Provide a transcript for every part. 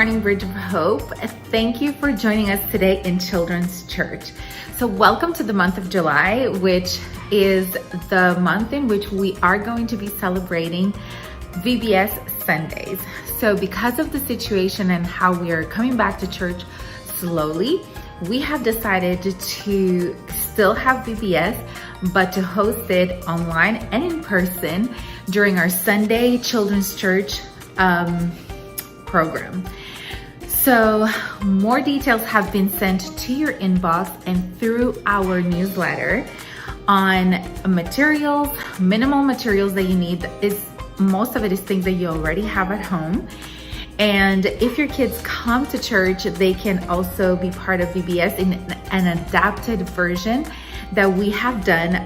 morning, Bridge of Hope. Thank you for joining us today in Children's Church. So welcome to the month of July, which is the month in which we are going to be celebrating VBS Sundays. So because of the situation and how we are coming back to church slowly, we have decided to still have VBS, but to host it online and in person during our Sunday Children's Church program. So more details have been sent to your inbox and through our newsletter on materials, minimal materials that you need. Most of it is things that you already have at home. And if your kids come to church, they can also be part of VBS in an adapted version that we have done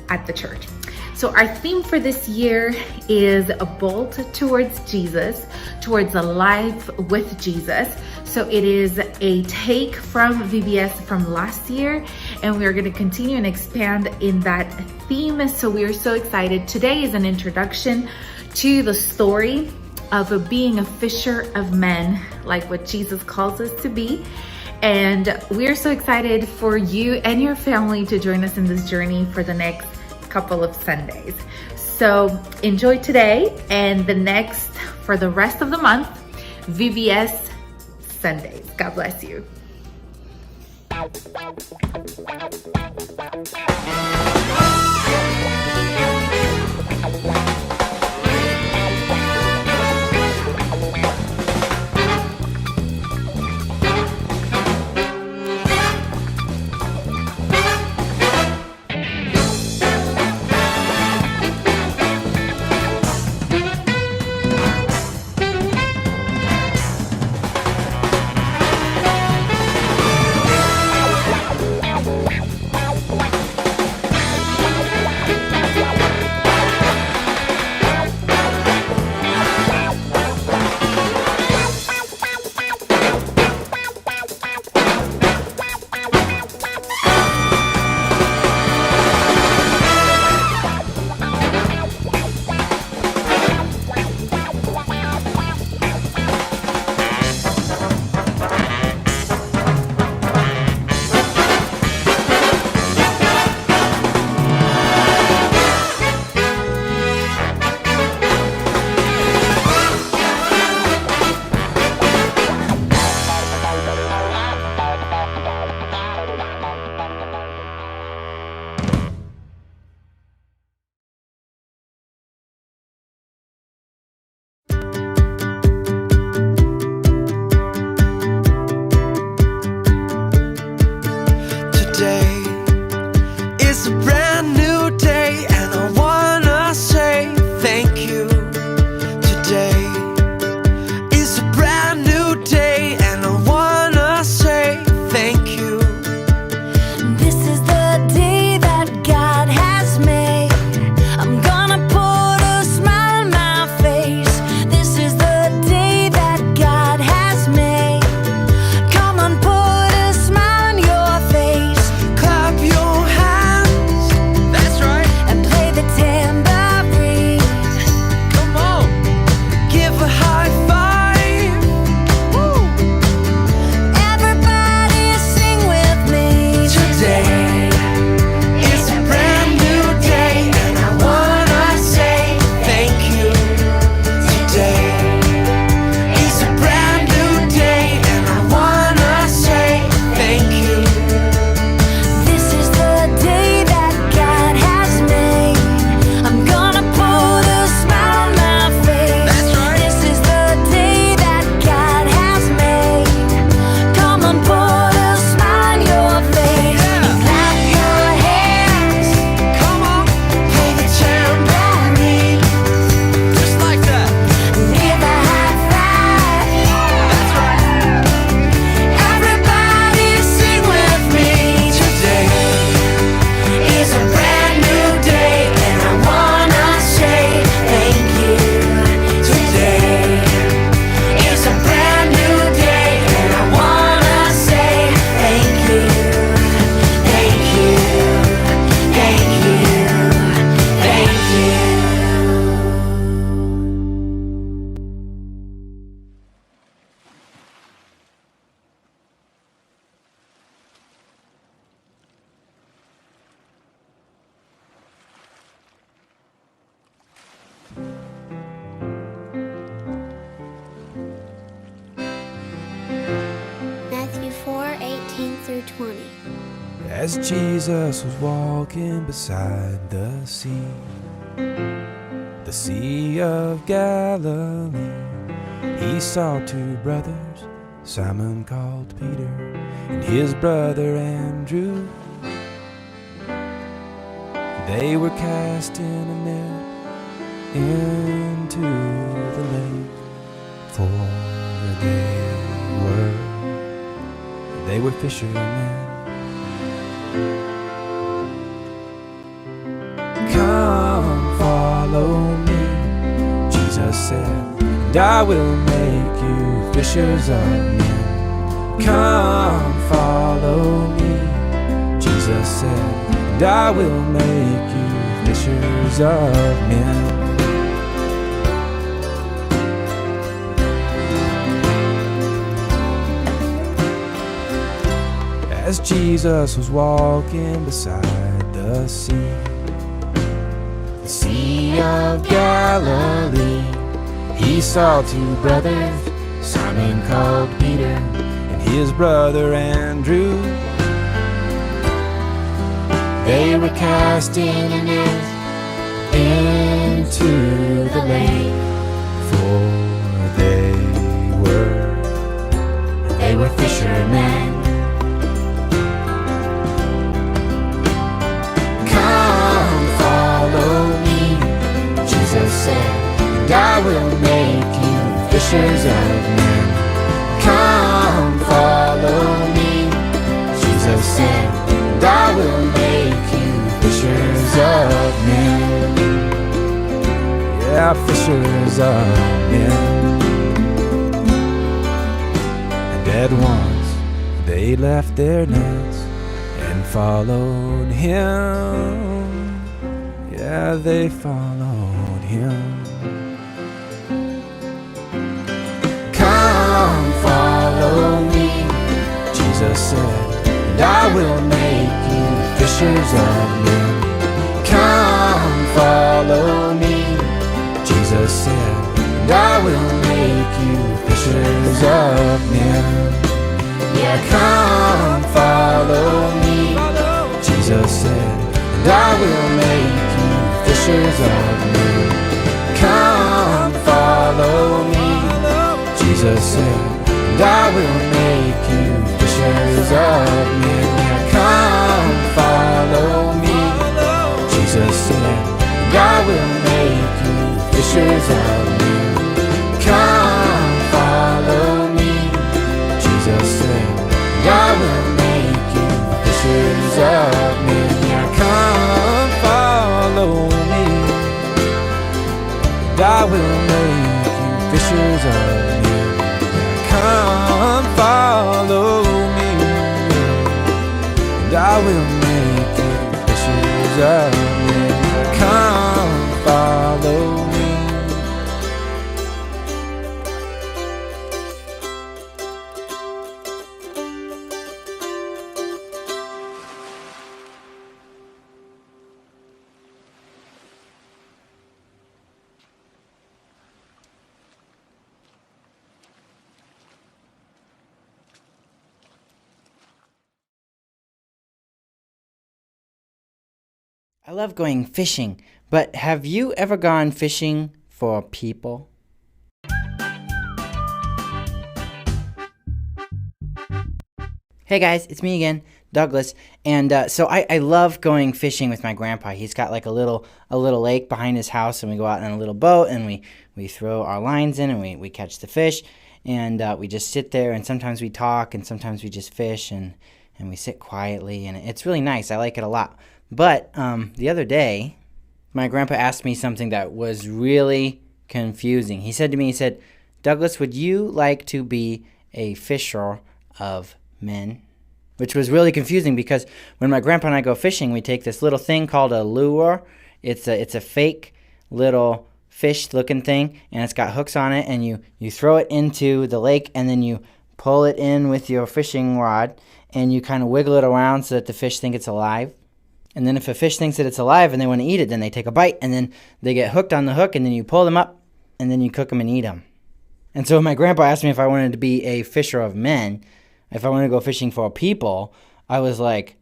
at the church. So our theme for this year is a bolt towards Jesus, towards a life with Jesus. So it is a take from VBS from last year, and we're going to continue and expand in that theme. So we are so excited. Today is an introduction to the story of being a fisher of men, like what Jesus calls us to be. And we're so excited for you and your family to join us in this journey for the next couple of Sundays. So enjoy today and for the rest of the month, VBS Sundays. God bless you. As Jesus was walking beside the Sea of Galilee, he saw two brothers, Simon called Peter, and his brother Andrew. They were casting a net into the lake, for they were fishermen. Come, follow me, Jesus said, and I will make you fishers of men. Come, follow me, Jesus said, and I will make you fishers of men. As Jesus was walking beside the Sea of Galilee, he saw two brothers, Simon called Peter, and his brother Andrew. They were casting a net into the lake, for they were fishermen. Come, follow me, Jesus said, and I will make you fishers of men. Come, follow me, Jesus said, and I will make you fishers of men. Yeah, fishers of men. And at once they left their nets and followed him. Yeah, they followed him. Come, follow me, Jesus said, and I will make you fishers of men. Come, follow me, Jesus said, and I will make you fishers of men. Yeah, come, follow me, Jesus said, and I will make you fishers of men. Come, follow me, Jesus said, and I will make you fishers of men. Yeah, come, follow me, Jesus said, and I will make you fishers of men. Come, follow me, Jesus said, and I will make you fishers of men. Yeah, come, follow me, and I will make you fishers of men. Come, follow me, and I will make you fishers of men. Come, follow me. I love going fishing, but have you ever gone fishing for people? Hey guys, it's me again, Douglas, and so I love going fishing with my grandpa. He's got like a little lake behind his house, and we go out in a little boat, and we throw our lines in, and we catch the fish, and we just sit there, and sometimes we talk, and sometimes we just fish, and we sit quietly, and it's really nice. I like it a lot. But the other day, my grandpa asked me something that was really confusing. He said to me, Douglas, would you like to be a fisher of men? Which was really confusing because when my grandpa and I go fishing, we take this little thing called a lure. It's a fake little fish-looking thing, and it's got hooks on it, and you throw it into the lake, and then you pull it in with your fishing rod, and you kind of wiggle it around so that the fish think it's alive. And then if a fish thinks that it's alive and they want to eat it, then they take a bite, and then they get hooked on the hook, and then you pull them up, and then you cook them and eat them. And so my grandpa asked me if I wanted to be a fisher of men, if I wanted to go fishing for people. I was like,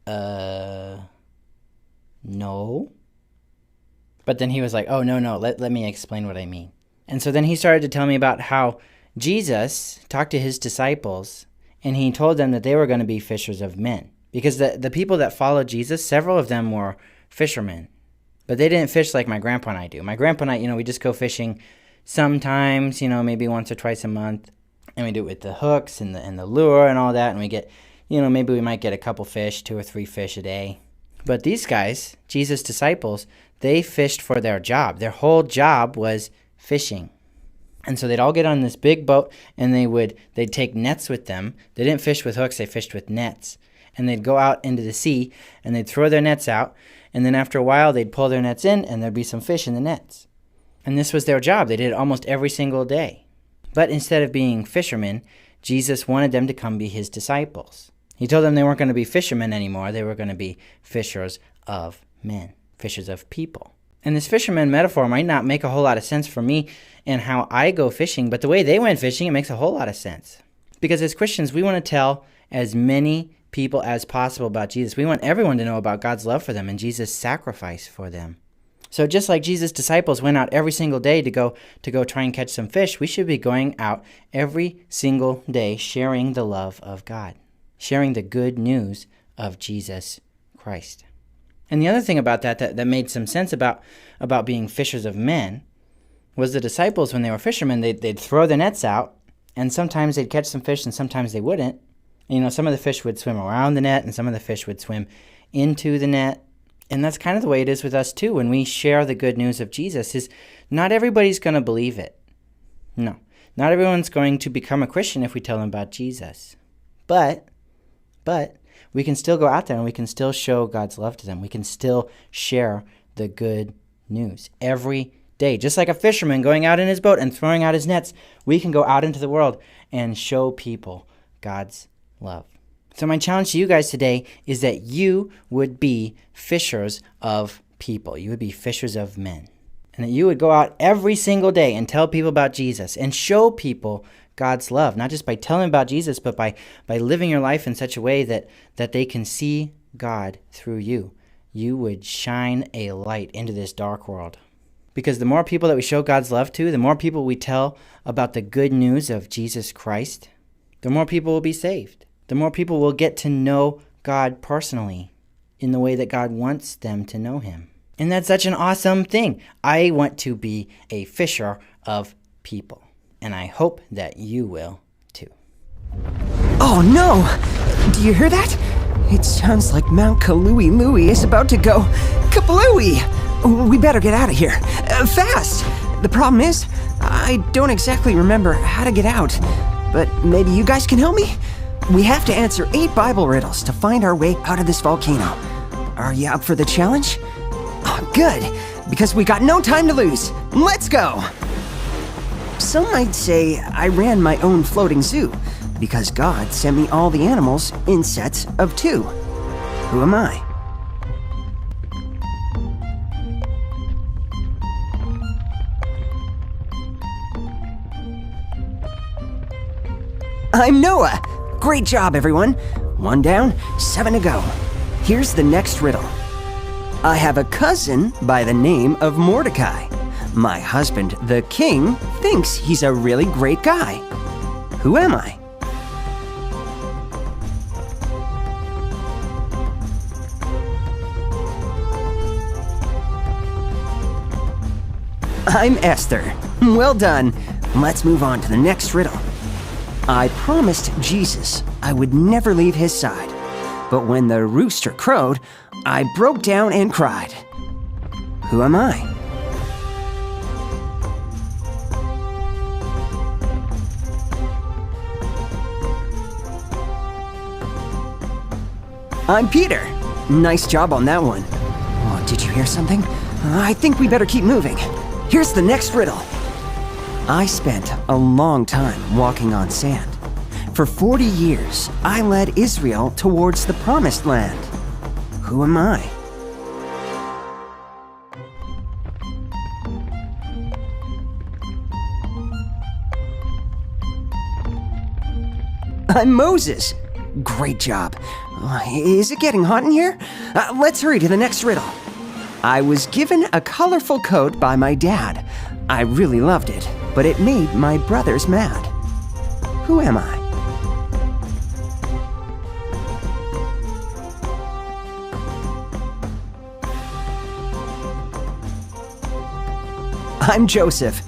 No. But then he was like, oh, no, let me explain what I mean. And so then he started to tell me about how Jesus talked to his disciples, and he told them that they were going to be fishers of men. Because the people that followed Jesus, several of them were fishermen. But they didn't fish like my grandpa and I do. My grandpa and I, we just go fishing sometimes, maybe once or twice a month. And we do it with the hooks and the lure and all that. And we get, maybe we might get a couple fish, 2 or 3 fish a day. But these guys, Jesus' disciples, they fished for their job. Their whole job was fishing. And so they'd all get on this big boat, and they'd take nets with them. They didn't fish with hooks, they fished with nets. And they'd go out into the sea, and they'd throw their nets out. And then after a while, they'd pull their nets in, and there'd be some fish in the nets. And this was their job. They did it almost every single day. But instead of being fishermen, Jesus wanted them to come be his disciples. He told them they weren't going to be fishermen anymore. They were going to be fishers of men, fishers of people. And this fisherman metaphor might not make a whole lot of sense for me and how I go fishing, but the way they went fishing, it makes a whole lot of sense. Because as Christians, we want to tell as many people as possible about Jesus. We want everyone to know about God's love for them and Jesus' sacrifice for them. So just like Jesus' disciples went out every single day to go try and catch some fish, we should be going out every single day sharing the love of God, sharing the good news of Jesus Christ. And the other thing about that made some sense about being fishers of men was the disciples, when they were fishermen, they'd throw their nets out, and sometimes they'd catch some fish and sometimes they wouldn't. Some of the fish would swim around the net and some of the fish would swim into the net. And that's kind of the way it is with us too. When we share the good news of Jesus, is not everybody's going to believe it. No, not everyone's going to become a Christian if we tell them about Jesus. But we can still go out there and we can still show God's love to them. We can still share the good news every day. Just like a fisherman going out in his boat and throwing out his nets, we can go out into the world and show people God's love. So my challenge to you guys today is that you would be fishers of people. You would be fishers of men. And that you would go out every single day and tell people about Jesus and show people God's love, not just by telling about Jesus, but by living your life in such a way that they can see God through you. You would shine a light into this dark world. Because the more people that we show God's love to, the more people we tell about the good news of Jesus Christ, the more people will be saved. The more people will get to know God personally in the way that God wants them to know him. And that's such an awesome thing. I want to be a fisher of people. And I hope that you will too. Oh no! Do you hear that? It sounds like Mount Kalooey is about to go kablooey! We better get out of here. Fast! The problem is, I don't exactly remember how to get out. But maybe you guys can help me? We have to answer 8 Bible riddles to find our way out of this volcano. Are you up for the challenge? Oh, good, because we got no time to lose. Let's go! Some might say I ran my own floating zoo because God sent me all the animals in sets of 2. Who am I? I'm Noah. Great job, everyone. 1 down, 7 to go. Here's the next riddle. I have a cousin by the name of Mordecai. My husband, the king, thinks he's a really great guy. Who am I? I'm Esther. Well done. Let's move on to the next riddle. I promised Jesus I would never leave his side, but when the rooster crowed, I broke down and cried. Who am I? I'm Peter. Nice job on that one. Oh, did you hear something? I think we better keep moving. Here's the next riddle. I spent a long time walking on sand. For 40 years, I led Israel towards the promised land. Who am I? I'm Moses. Great job. Is it getting hot in here? Let's hurry to the next riddle. I was given a colorful coat by my dad. I really loved it, but it made my brothers mad. Who am I? I'm Joseph.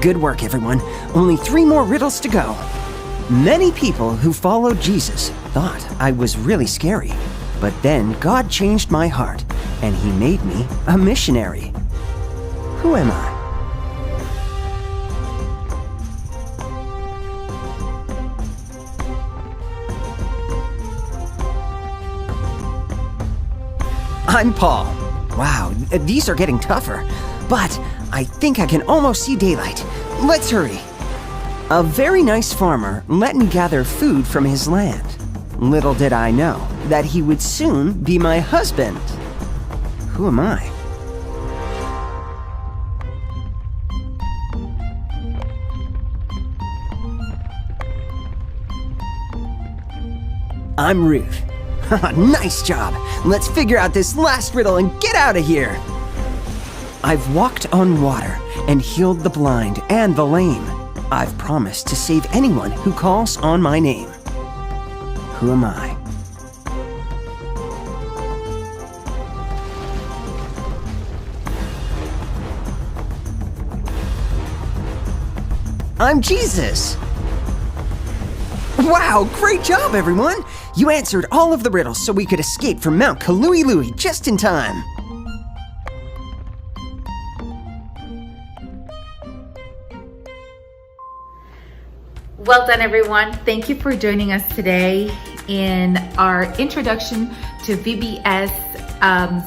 Good work, everyone. Only 3 more riddles to go. Many people who followed Jesus thought I was really scary, but then God changed my heart, and He made me a missionary. Who am I? I'm Paul. Wow, these are getting tougher, but I think I can almost see daylight. Let's hurry. A very nice farmer let me gather food from his land. Little did I know that he would soon be my husband. Who am I? I'm Ruth. Nice job. Let's figure out this last riddle and get out of here. I've walked on water and healed the blind and the lame. I've promised to save anyone who calls on my name. Who am I? I'm Jesus. Wow, great job, everyone! You answered all of the riddles so we could escape from Mount Kalui just in time. Well done, everyone. Thank you for joining us today in our introduction to VBS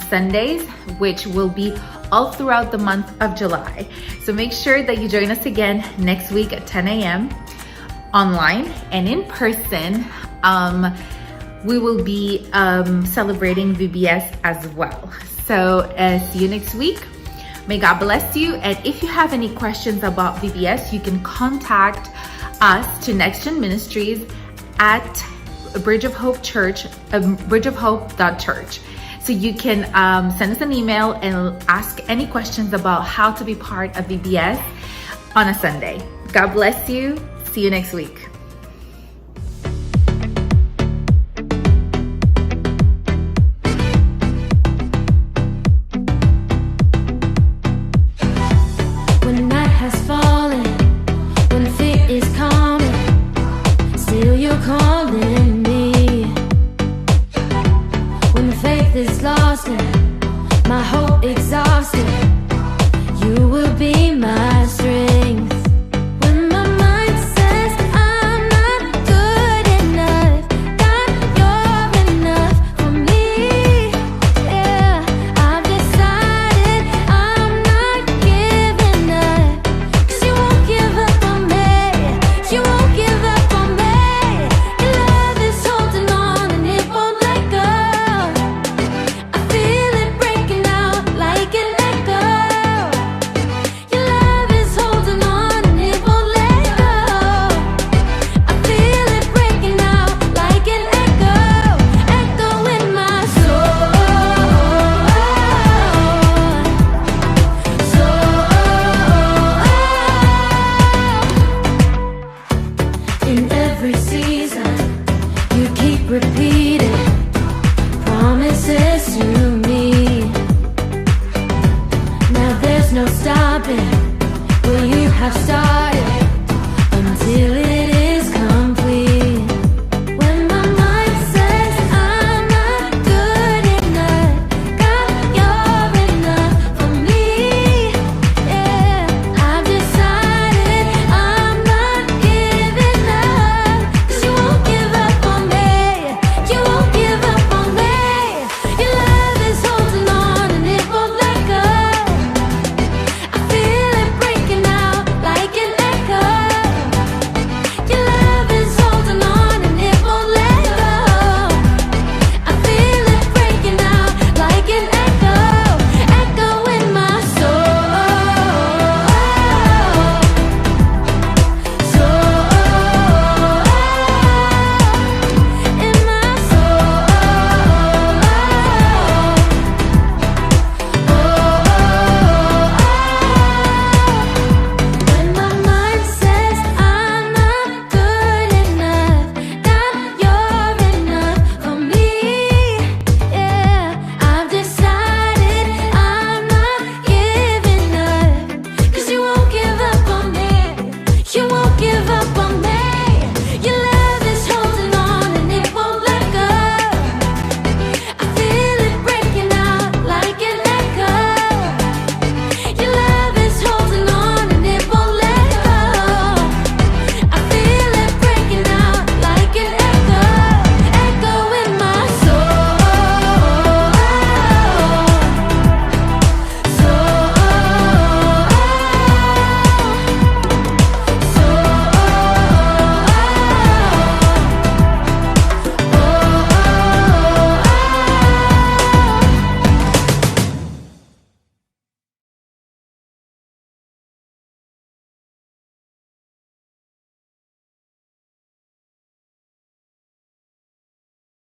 Sundays, which will be all throughout the month of July. So make sure that you join us again next week at 10 a.m. online and in person. We will be celebrating VBS as well. So see you next week. May God bless you. And if you have any questions about VBS, you can contact us to Next Gen Ministries at Bridge of Hope Church, bridgeofhope.church. So you can send us an email and ask any questions about how to be part of VBS on a Sunday. God bless you. See you next week. When night has fallen, when fear is coming, still you're calling me. When the faith is lost and my hope exhausted, you will be my strength. When my mind says I'm not good enough, God, you're enough for me. Yeah, I've decided I'm not giving up, 'cause you won't give up on me. You won't give up on me. Your love is holding on and it won't let go. I feel it breaking out like an echo. Your love is holding on and it won't let go. I feel it breaking out like an echo, echo in my soul. In every season, you keep repeating promises to me. Now there's no stopping where you have started until